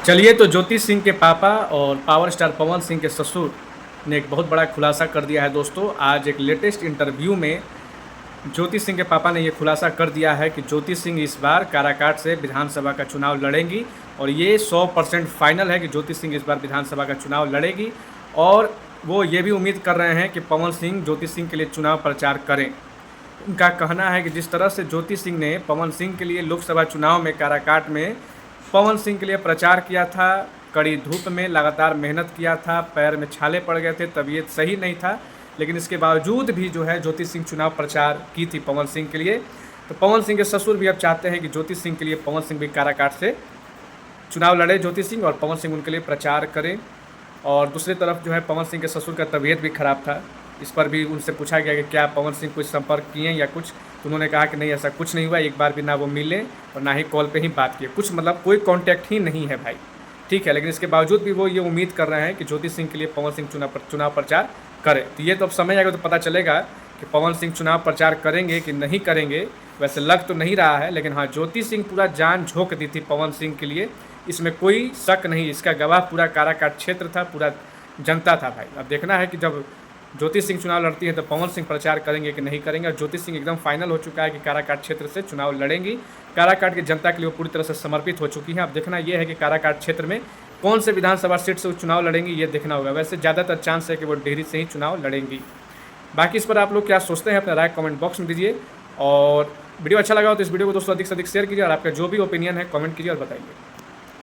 चलिए, तो ज्योति सिंह के पापा और पावर स्टार पवन सिंह के ससुर ने एक बहुत बड़ा खुलासा कर दिया है दोस्तों। आज एक लेटेस्ट इंटरव्यू में ज्योति सिंह के पापा ने ये खुलासा कर दिया है कि ज्योति सिंह इस बार काराकाट से विधानसभा का चुनाव लड़ेंगी और ये 100% फाइनल है कि ज्योति सिंह इस बार विधानसभा का चुनाव लड़ेगी। और वो ये भी उम्मीद कर रहे हैं कि पवन सिंह ज्योति सिंह के लिए चुनाव प्रचार करें। उनका कहना है कि जिस तरह से ज्योति सिंह ने पवन सिंह के लिए लोकसभा चुनाव में काराकाट में पवन सिंह के लिए प्रचार किया था, कड़ी धूप में लगातार मेहनत किया था, पैर में छाले पड़ गए थे, तबीयत सही नहीं था, लेकिन इसके बावजूद भी जो है ज्योति सिंह चुनाव प्रचार की थी पवन सिंह के लिए। तो पवन सिंह के ससुर भी अब चाहते हैं कि ज्योति सिंह के लिए पवन सिंह भी काराकाट से चुनाव लड़े ज्योति सिंह और पवन सिंह उनके लिए प्रचार करें। और दूसरी तरफ जो है पवन सिंह के ससुर का तबीयत भी ख़राब था। इस पर भी उनसे पूछा गया कि क्या पवन सिंह कुछ संपर्क किए या कुछ, तो उन्होंने कहा कि नहीं, ऐसा कुछ नहीं हुआ, एक बार भी ना वो मिले और ना ही कॉल पे ही बात किए, कुछ मतलब कोई कांटेक्ट ही नहीं है भाई, ठीक है। लेकिन इसके बावजूद भी वो ये उम्मीद कर रहे हैं कि ज्योति सिंह के लिए पवन सिंह चुनाव प्रचार करे। तो ये तो अब समय आएगा तो पता चलेगा कि पवन सिंह चुनाव प्रचार करेंगे कि नहीं करेंगे। वैसे लग तो नहीं रहा है, लेकिन हाँ, ज्योति सिंह पूरा जान झोंक दी थी पवन सिंह के लिए, इसमें कोई शक नहीं। इसका गवाह पूरा काराकाट क्षेत्र था, पूरा जनता था भाई। अब देखना है कि जब ज्योति सिंह चुनाव लड़ती है तो पवन सिंह प्रचार करेंगे कि नहीं करेंगे। और ज्योति सिंह एकदम फाइनल हो चुका है कि काराकाट क्षेत्र से चुनाव लड़ेंगी। काराकाट की जनता के लिए वो पूरी तरह से समर्पित हो चुकी हैं। अब देखना ये है कि काराकाट क्षेत्र में कौन से विधानसभा सीट से वो चुनाव लड़ेंगी, ये देखना होगा। वैसे ज़्यादातर चांस है कि वो डेहरी से ही चुनाव लड़ेंगी। बाकी इस पर आप लोग क्या सोचते हैं, अपना राय कमेंट बॉक्स में दीजिए। और वीडियो अच्छा लगा हो तो इस वीडियो को दोस्तों अधिक से अधिक शेयर कीजिए और आपका जो भी ओपिनियन है कमेंट कीजिए और बताइए।